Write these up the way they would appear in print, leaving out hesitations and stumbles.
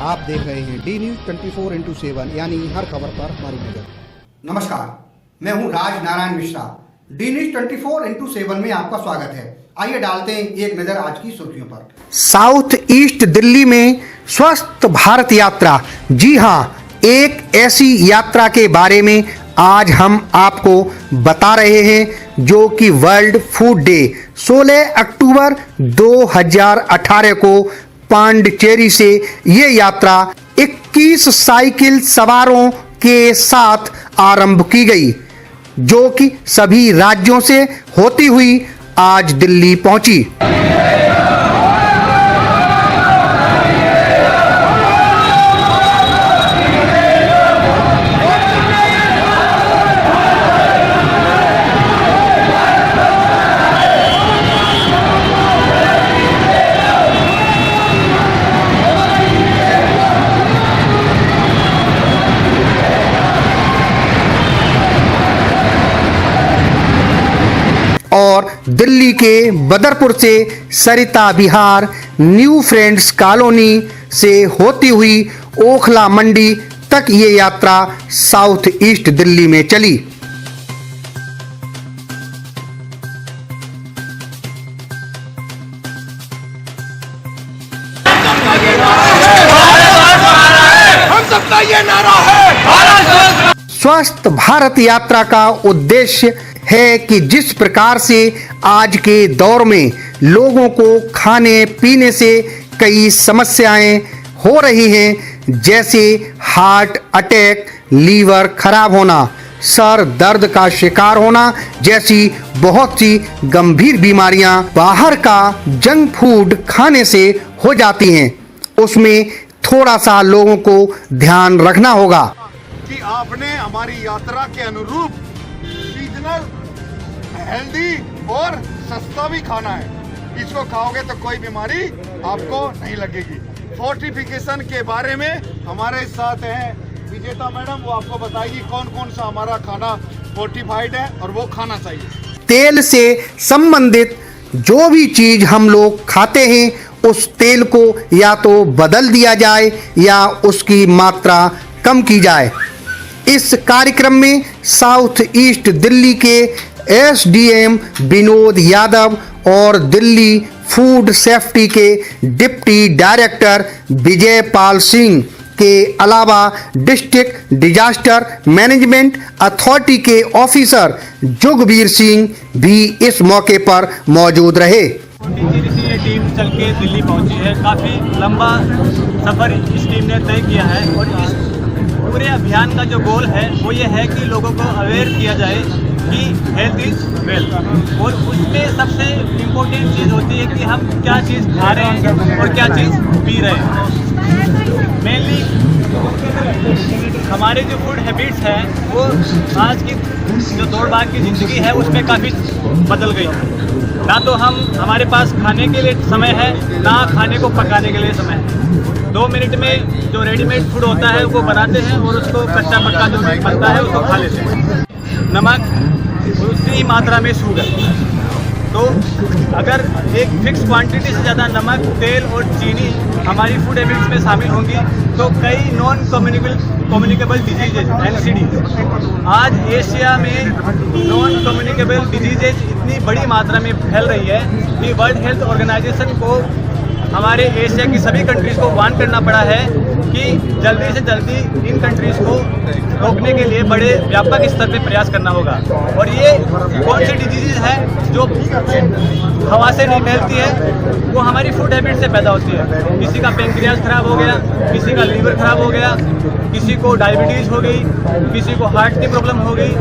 आप देख रहे हैं डी न्यूज 24x7 यानी हर खबर पर हमारी नजर। नमस्कार, मैं हूं Raj Narayan Mishra. D news 24x7 में आपका स्वागत है। आइए डालते हैं एक नजर आज की सुर्खियों पर। साउथ ईस्ट दिल्ली में स्वस्थ भारत यात्रा। जी हां, एक ऐसी यात्रा के बारे में आज हम आपको बता रहे हैं जो कि वर्ल्ड फूड डे 16 अक्टूबर 2018 को पांडिचेरी से ये यात्रा 21 साइकिल सवारों के साथ आरंभ की गई, जो कि सभी राज्यों से होती हुई आज दिल्ली पहुंची। और दिल्ली के बदरपुर से सरिता विहार, न्यू फ्रेंड्स कॉलोनी से होती हुई ओखला मंडी तक ये यात्रा साउथ ईस्ट दिल्ली में चली। हम सबका ये नारा है। स्वस्थ भारत यात्रा का उद्देश्य है कि जिस प्रकार से आज के दौर में लोगों को खाने पीने से कई समस्याएं हो रही हैं, जैसे हार्ट अटैक, लीवर खराब होना, सर दर्द का शिकार होना जैसी बहुत सी गंभीर बीमारियां बाहर का जंक फूड खाने से हो जाती हैं, उसमें थोड़ा सा लोगों को ध्यान रखना होगा कि आपने हमारी यात्रा के अनुरूप सीजनल, हेल्दी और सस्ता भी खाना है। इसको खाओगे तो कोई बीमारी आपको नहीं लगेगी। फोर्टिफिकेशन के बारे में हमारे साथ हैं विजेता मैडम, वो आपको बताएगी कौन कौन सा हमारा खाना फोर्टिफाइड है और वो खाना चाहिए। तेल से संबंधित जो भी चीज हम लोग खाते हैं उस तेल को या तो बदल दिया जाए या उसकी मात्रा कम की जाए। इस कार्यक्रम में साउथ ईस्ट दिल्ली के एसडीएम विनोद यादव और दिल्ली फूड सेफ्टी के डिप्टी डायरेक्टर विजय पाल सिंह के अलावा डिस्ट्रिक्ट डिजास्टर मैनेजमेंट अथॉरिटी के ऑफिसर जुगवीर सिंह भी इस मौके पर मौजूद रहे। ये टीम चल के दिल्ली पहुंची है। काफ़ी लंबा सफ़र इस टीम ने तय किया है और इस पूरे अभियान का जो गोल है वो ये है कि लोगों को अवेयर किया जाए कि हेल्थ इज़ वेल्थ, और उसमें सबसे इम्पोर्टेंट चीज़ होती है कि हम क्या चीज़ खा रहे हैं और क्या चीज़ पी रहे हैं। मेनली हमारे जो फूड हैबिट्स हैं वो आज की जो दौड़ भाग की ज़िंदगी है उसमें काफ़ी बदल गई है। ना तो हमारे पास खाने के लिए समय है, ना खाने को पकाने के लिए समय है। 2 मिनट में जो रेडीमेड फूड होता है वो बनाते हैं और उसको कच्चा पक्का जो बनता है उसको खा लेते हैं। नमक, उसी मात्रा में शुगर। तो अगर एक फिक्स क्वांटिटी से ज़्यादा नमक, तेल और चीनी हमारी फूड हैबिट्स में शामिल होंगी तो कई नॉन कम्युनिकेबल डिजीजेज NCD आज एशिया में नॉन कम्युनिकेबल डिजीजेज इतनी बड़ी मात्रा में फैल रही है कि वर्ल्ड हेल्थ ऑर्गेनाइजेशन को हमारे एशिया की सभी कंट्रीज़ को वार्न करना पड़ा है कि जल्दी से जल्दी इन कंट्रीज़ को रोकने के लिए बड़े व्यापक स्तर पे प्रयास करना होगा। और ये कौन सी डिजीज़ है जो हवा से नहीं फैलती है, वो हमारी फूड हैबिट से पैदा होती है। किसी का पेंक्रियाज खराब हो गया, किसी का लीवर खराब हो गया, किसी को डायबिटीज़ हो गई, किसी को हार्ट की प्रॉब्लम हो गई।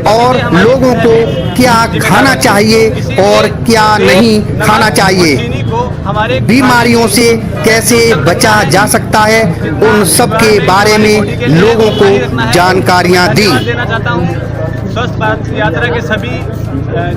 और लोगों को क्या खाना चाहिए और क्या नहीं खाना चाहिए, बीमारियों से कैसे बचा जा सकता है, उन सब के बारे में लोगों को जानकारियां दी। देना चाहता हूं स्वस्थ भारत यात्रा के सभी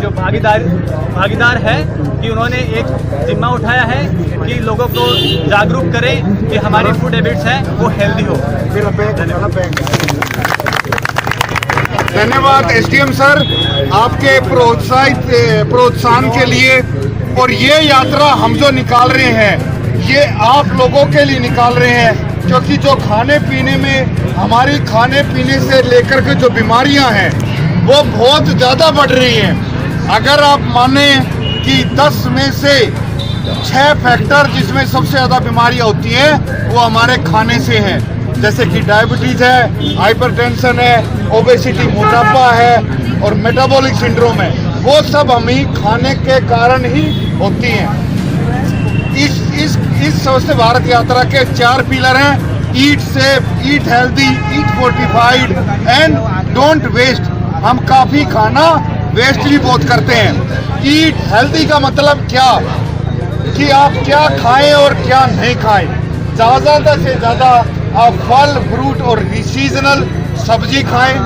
जो भागीदार हैं कि उन्होंने एक जिम्मा उठाया है कि लोगों को जागरूक करें कि हमारी फूड हैबिट्स हैं वो हेल्दी हो। धन्यवाद एसडीएम सर आपके प्रोत्साहन के लिए। और ये यात्रा हम जो निकाल रहे हैं ये आप लोगों के लिए निकाल रहे हैं, क्योंकि जो खाने पीने में हमारी खाने पीने से लेकर के जो बीमारियां हैं वो बहुत ज़्यादा बढ़ रही हैं। अगर आप माने कि 10 में से 6 फैक्टर जिसमें सबसे ज़्यादा बीमारियां होती हैं वो हमारे खाने से हैं, जैसे कि डायबिटीज़ है, हाइपरटेंशन है, ओबेसिटी मोटापा है और मेटाबॉलिक सिंड्रोम है, वो सब हमें खाने के कारण ही होती हैं। इस स्वच्छ भारत यात्रा के 4 पिलर हैं: eat safe, eat healthy, eat fortified and don't waste. हम काफ़ी खाना वेस्ट भी बहुत करते हैं। ईट हेल्दी का मतलब क्या कि आप क्या खाएं और क्या नहीं खाएं। ज़्यादा से ज़्यादा आप फल फ्रूट और सीजनल सब्जी खाएं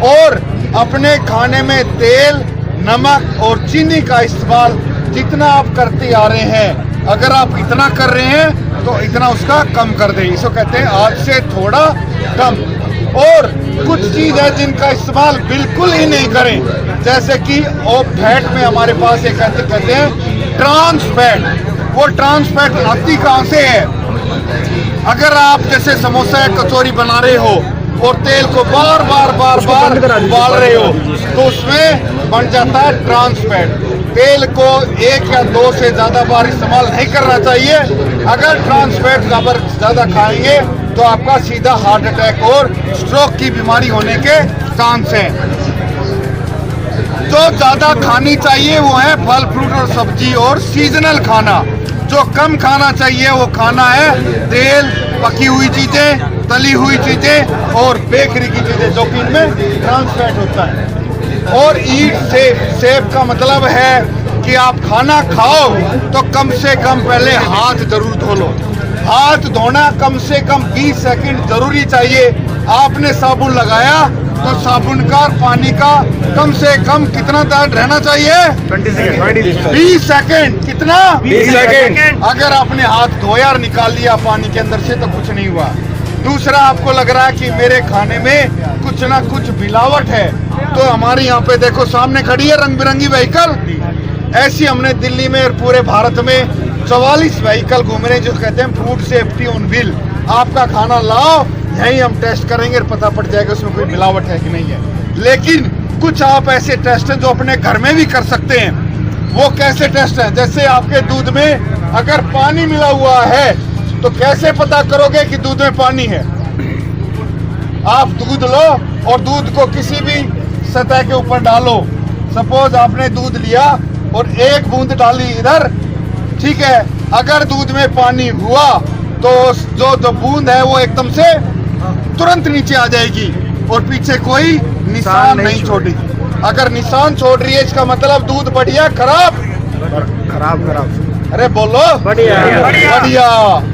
और अपने खाने में तेल, नमक और चीनी का इस्तेमाल जितना आप करते आ रहे हैं, अगर आप इतना कर रहे हैं तो इतना उसका कम कर दें। इसको कहते हैं आज से थोड़ा कम। और कुछ चीज़ है जिनका इस्तेमाल बिल्कुल ही नहीं करें, जैसे कि फैट में हमारे पास एक कहते हैं ट्रांस फैट। वो ट्रांस फैट आती कहाँ से है? अगर आप जैसे समोसा या कचौरी बना रहे हो और तेल को बार बार उबाल रहे हो तो उसमें बन जाता है ट्रांस फैट। तेल को 1 या 2 से ज़्यादा बार इस्तेमाल नहीं करना चाहिए। अगर ट्रांस फैट ज़्यादा खाएंगे तो आपका सीधा हार्ट अटैक और स्ट्रोक की बीमारी होने के चांस हैं। जो ज़्यादा खानी चाहिए वो है फल फ्रूट और सब्जी और सीजनल खाना। जो कम खाना चाहिए वो खाना है तेल, पकी हुई चीज़ें, तली हुई चीज़ें और बेकरी की चीज़ें, जो कि इनमें ट्रांस फैट होता है। और ईट सेफ, सेफ का मतलब है कि आप खाना खाओ तो कम से कम पहले हाथ जरूर धो लो। हाथ धोना कम से कम 20 सेकंड जरूरी चाहिए। आपने साबुन लगाया तो साबुन का और पानी का कम से कम कितना दांत रहना चाहिए? 20 सेकंड। कितना? 20 सेकंड। अगर आपने हाथ धोया और निकाल लिया पानी के अंदर से तो कुछ नहीं हुआ। दूसरा, आपको लग रहा है कि मेरे खाने में कुछ ना कुछ मिलावट है, तो हमारे यहाँ पे देखो सामने खड़ी है रंग बिरंगी व्हीकल। ऐसी हमने दिल्ली में और पूरे भारत में 44 व्हीकल घूम रहे हैं जो कहते हैं फूड सेफ्टी ऑन व्हील। आपका खाना लाओ, यहीं हम टेस्ट करेंगे और पता पड़ जाएगा उसमें कोई मिलावट है कि नहीं है। लेकिन कुछ आप ऐसे टेस्ट हैं जो अपने घर में भी कर सकते हैं। वो कैसे टेस्ट हैं? जैसे आपके दूध में अगर पानी मिला हुआ है तो कैसे पता करोगे कि दूध में पानी है? आप दूध लो और दूध को किसी भी सतह के ऊपर डालो। सपोज आपने दूध लिया और 1 बूंद डाली इधर, ठीक है। अगर दूध में पानी हुआ तो जो बूंद है वो एकदम से तुरंत नीचे आ जाएगी और पीछे कोई निशान नहीं छोड़ेगी। अगर निशान छोड़ रही है इसका मतलब दूध बढ़िया खराब? अरे बोलो बढ़िया।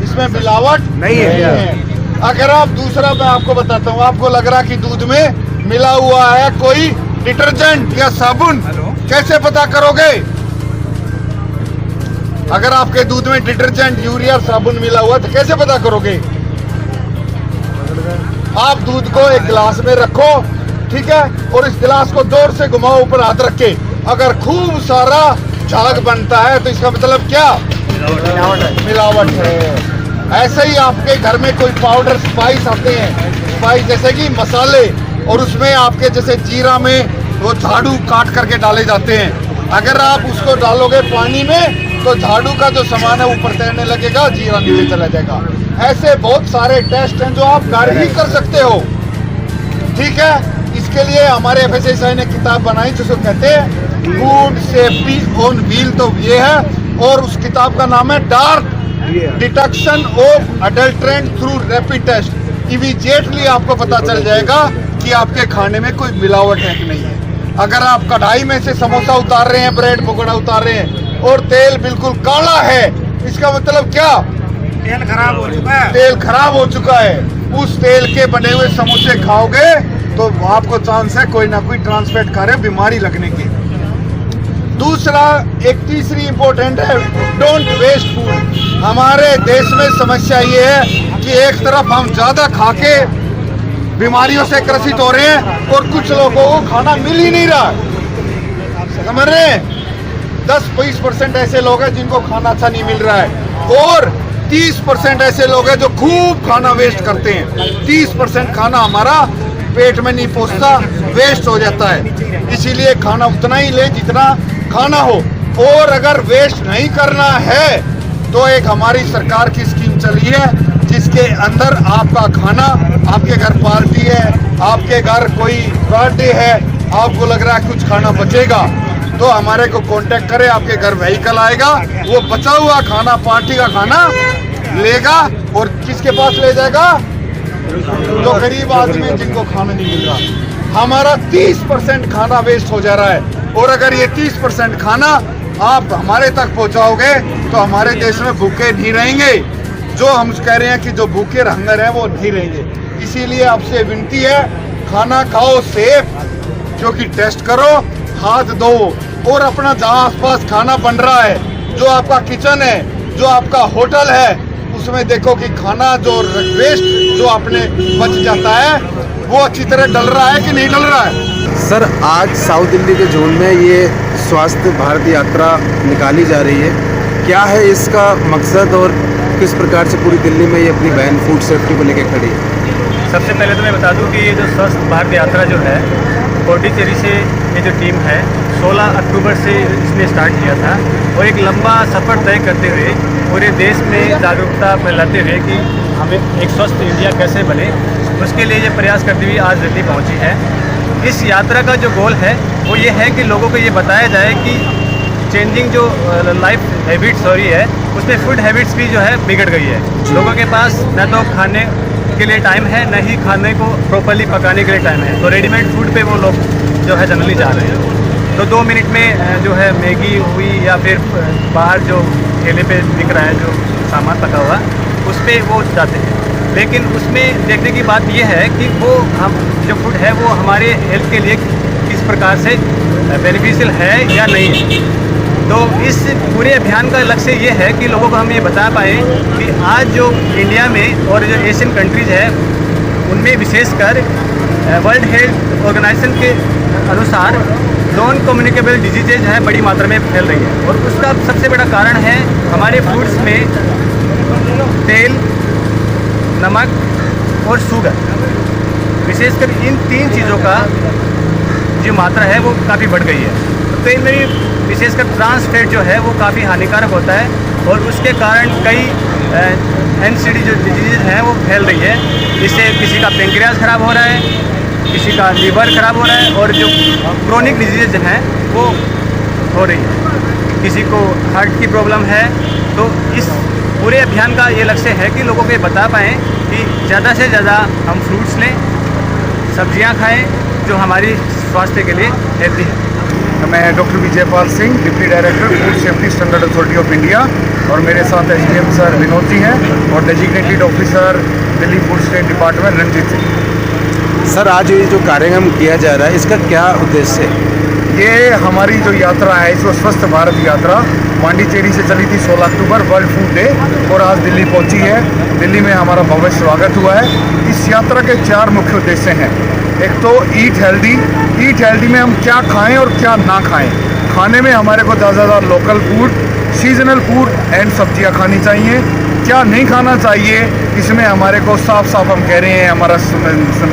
इसमें मिलावट नहीं है। अगर आप दूसरा, मैं आपको बताता हूँ, आपको लग रहा कि दूध में मिला हुआ है कोई डिटर्जेंट या साबुन, कैसे पता करोगे? अगर आपके दूध में डिटर्जेंट, यूरिया, साबुन मिला हुआ तो कैसे पता करोगे? आप दूध को एक गिलास में रखो, ठीक है, और इस गिलास को जोर से घुमाओ ऊपर हाथ रख के। अगर खूब सारा झाग बनता है तो इसका मतलब क्या? मिलावट है। ऐसे ही आपके घर में कोई पाउडर स्पाइस आते हैं, स्पाइस जैसे कि मसाले, और उसमें आपके जैसे जीरा में वो झाड़ू काट करके डाले जाते हैं। अगर आप उसको डालोगे पानी में तो झाड़ू का जो सामान है ऊपर तैरने लगेगा, जीरा नीचे चला जाएगा। ऐसे बहुत सारे टेस्ट हैं जो आप घर ही कर सकते हो, ठीक है। इसके लिए हमारे FSSAI ने किताब बनाई जिसको कहते हैं फूड सेफ्टी ऑन व्हील, तो ये है। और उस किताब का नाम है dark detection of adulterant through rapid test. Immediately आपको पता चल जाएगा कि आपके खाने में कोई मिलावट है कि नहीं है। अगर आप कढ़ाई में से समोसा उतार रहे हैं, ब्रेड पकौड़ा उतार रहे हैं और तेल बिल्कुल काला है, इसका मतलब क्या? तेल खराब हो चुका है। तेल खराब हो चुका है। उस तेल के बने हुए समोसे खाओगे तो आपको चांस है कोई ना कोई ट्रांस फैट खा रहे हो, बीमारी लगने की। दूसरा, एक तीसरी इंपॉर्टेंट है, डोंट वेस्ट फूड। हमारे देश में समस्या ये है कि एक तरफ हम ज्यादा खा के बीमारियों से ग्रसित हो रहे हैं और कुछ लोगों को खाना मिल ही नहीं रहा। समझ रहे हैं? 10-20% ऐसे लोग हैं जिनको खाना अच्छा नहीं मिल रहा है। और 30% ऐसे लोग हैं जो खूब खाना वेस्ट करते हैं। 30% खाना हमारा पेट में नहीं पहुंचता, वेस्ट हो जाता है। इसीलिए खाना उतना ही ले जितना खाना हो। और अगर वेस्ट नहीं करना है तो एक हमारी सरकार की स्कीम चली है जिसके अंदर आपका खाना, आपके घर पार्टी है, आपके घर कोई बर्थडे है, आपको लग रहा है कुछ खाना बचेगा तो हमारे को कांटेक्ट करें, आपके घर व्हीकल आएगा, वो बचा हुआ खाना, पार्टी का खाना लेगा और किसके पास ले जाएगा? जो गरीब आदमी जिनको खाना नहीं मिल रहा। हमारा 30% खाना वेस्ट हो जा रहा है और अगर ये 30% खाना आप हमारे तक पहुंचाओगे तो हमारे देश में भूखे नहीं रहेंगे। जो हम कह रहे हैं कि जो भूखे हंगर है वो नहीं रहेंगे। इसीलिए आपसे विनती है, खाना खाओ सेफ, क्योंकि टेस्ट करो, हाथ धो और अपना जहाँ आसपास खाना बन रहा है, जो आपका किचन है, जो आपका होटल है, उसमें देखो कि खाना जो वेस्ट जो अपने बच जाता है वो अच्छी तरह डल रहा है कि नहीं डल रहा है। सर, आज साउथ दिल्ली के जोन में ये स्वास्थ्य भारत यात्रा निकाली जा रही है, क्या है इसका मकसद और किस प्रकार से पूरी दिल्ली में ये अपनी वैन फूड सेफ्टी को लेकर खड़ी है? सबसे पहले तो मैं बता दूं कि ये जो स्वस्थ भारत यात्रा जो है पौंडीचेरी से ये जो टीम है 16 अक्टूबर से इसने स्टार्ट किया था और एक लंबा सफ़र तय करते हुए पूरे देश में जागरूकता फैलाते हुए कि हमें एक स्वस्थ इंडिया कैसे बने, उसके लिए ये प्रयास करती हुई आज दिल्ली पहुंची है। इस यात्रा का जो गोल है वो ये है कि लोगों को ये बताया जाए कि चेंजिंग जो लाइफ हैबिट्स हो रही है उसमें फूड हैबिट्स भी जो है बिगड़ गई है। लोगों के पास न तो खाने के लिए टाइम है, न ही खाने को प्रॉपर्ली पकाने के लिए टाइम है, तो रेडीमेड फूड पे वो लोग जो है जनरली जा रहे हैं। तो 2 मिनट में जो है मैगी हुई या फिर बाहर जो ठेले पे दिख रहा है जो सामान पका हुआ उस पर वो जाते हैं। लेकिन उसमें देखने की बात यह है कि वो हम जो फूड है वो हमारे हेल्थ के लिए किस प्रकार से बेनिफिशियल है या नहीं है। तो इस पूरे अभियान का लक्ष्य ये है कि लोगों को हम ये बता पाएँ कि आज जो इंडिया में और जो एशियन कंट्रीज़ है उनमें विशेषकर वर्ल्ड हेल्थ ऑर्गेनाइजेशन के अनुसार नॉन कम्युनिकेबल डिजीजेज है बड़ी मात्रा में फैल रही है और उसका सबसे बड़ा कारण है हमारे फूड्स में तेल, नमक और शुगर। विशेषकर इन 3 चीज़ों का जो मात्रा है वो काफ़ी बढ़ गई है। तो तेल में भी विशेषकर ट्रांस फैट जो है वो काफ़ी हानिकारक होता है और उसके कारण कई NCD जो डिजीज़ हैं वो फैल रही है। इससे किसी का पेंक्रियाज ख़राब हो रहा है, किसी का लीवर ख़राब हो रहा है और जो क्रोनिक डिजीज़ हैं वो हो रही है। किसी को हार्ट की प्रॉब्लम है। तो इस पूरे अभियान का ये लक्ष्य है कि लोगों को ये बता पाएँ कि ज़्यादा से ज़्यादा हम फ्रूट्स लें, सब्जियां खाएं जो हमारी स्वास्थ्य के लिए हेल्दी है। मैं doctor Vijaypal Singh, deputy director food safety standard authority of India और मेरे साथ SDM सर विनोद जी हैं और designated officer Delhi food state department Ranjit Singh. Sir, आज ये जो कार्यक्रम किया जा रहा है इसका क्या उद्देश्य है? ये हमारी जो यात्रा है इसको स्वस्थ भारत यात्रा पांडिचेरी से चली थी 16 अक्टूबर वर्ल्ड फूड डे और आज दिल्ली पहुंची है। दिल्ली में हमारा भव्य स्वागत हुआ है। इस यात्रा के 4 मुख्य उद्देश्य हैं। एक तो ईट हेल्दी। ईट हेल्दी में हम क्या खाएं और क्या ना खाएं। खाने में हमारे को ज़्यादा local food, seasonal food and सब्जियां खानी चाहिए। क्या नहीं खाना चाहिए, इसमें हमारे को साफ साफ हम कह रहे हैं, हमारा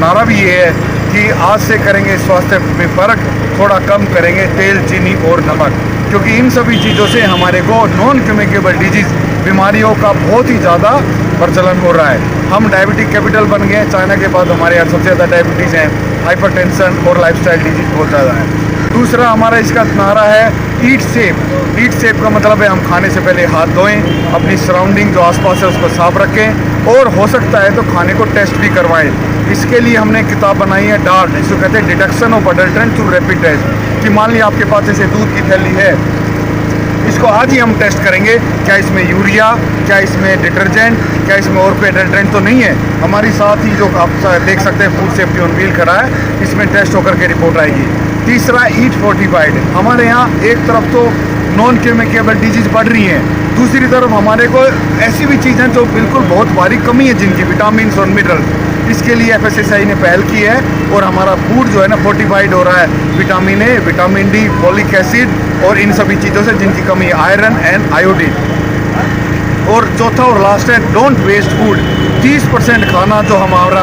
नारा भी ये है कि आज से करेंगे स्वास्थ्य में फ़र्क, थोड़ा कम करेंगे तेल, चीनी और नमक, क्योंकि इन सभी चीज़ों से हमारे को नॉन कम्युनिकेबल डिजीज़ बीमारियों का बहुत ही ज़्यादा प्रचलन हो रहा है। हम डायबिटिक कैपिटल बन गए। चाइना के बाद हमारे यहाँ सबसे ज़्यादा डायबिटीज़ हैं, हाइपरटेंशन और लाइफस्टाइल डिजीज़ बहुत ज़्यादा है। दूसरा हमारा इसका नारा है ईट सेफ। ईट सेफ का मतलब है हम खाने से पहले हाथ धोएं, अपनी सराउंडिंग जो आसपास है उसको साफ रखें और हो सकता है तो खाने को टेस्ट भी करवाएं। इसके लिए हमने किताब बनाई है डार्ट, जिसको कहते हैं detection of adulterant through rapid test. कि मान लिया आपके पास जैसे दूध की थैली है, इसको आज ही हम टेस्ट करेंगे क्या इसमें यूरिया, क्या इसमें डिटर्जेंट, क्या इसमें और कोई एडल्ट्रेंट तो नहीं है। हमारी साथ ही जो आप देख सकते हैं फूड सेफ्टी ऑन व्हील खड़ा है, इसमें टेस्ट होकर के रिपोर्ट आएगी। तीसरा ईट फोर्टिफाइड। हमारे यहाँ एक तरफ तो नॉन कम्युनिकेबल डिजीज़ बढ़ रही हैं, दूसरी तरफ हमारे को ऐसी भी चीज़ें जो बिल्कुल बहुत भारी कमी है जिनकी, विटामिन और मिनरल। इसके लिए FSSAI ने पहल की है और हमारा फूड जो है ना फोर्टिफाइड हो रहा है, vitamin A, vitamin D, folic acid और इन सभी चीज़ों से जिनकी कमी है, आयरन एंड आयोडीन। और चौथा और लास्ट है डोंट वेस्ट फूड। 30% खाना जो हमारा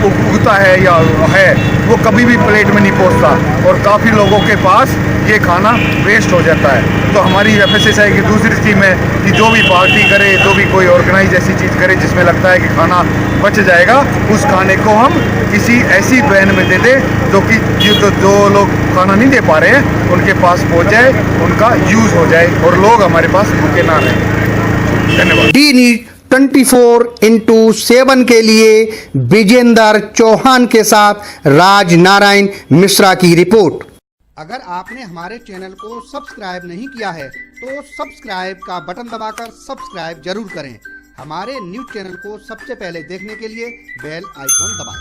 उगता है या है वो कभी भी प्लेट में नहीं पहुंचता और काफ़ी लोगों के पास ये खाना वेस्ट हो जाता है। तो हमारी FSSAI की दूसरी स्कीम है कि जो भी पार्टी करे, जो भी कोई ऑर्गेनाइज ऐसी चीज़ करे जिसमें लगता है कि खाना बच जाएगा, उस खाने को हम किसी ऐसी वैन में दे दें जो कि जो लोग खाना नहीं दे पा रहे हैं उनके पास पहुंच जाए, उनका यूज़ हो जाए और लोग हमारे पास भूखे ना रहें। धन्यवाद। डी न्यूज़ 24x7 के लिए विजेंद्र चौहान के साथ राज नारायण मिश्रा की रिपोर्ट। अगर आपने हमारे चैनल को सब्सक्राइब नहीं किया है तो सब्सक्राइब का बटन दबाकर सब्सक्राइब जरूर करें। हमारे न्यूज़ चैनल को सबसे पहले देखने के लिए बेल आइकॉन दबाएं।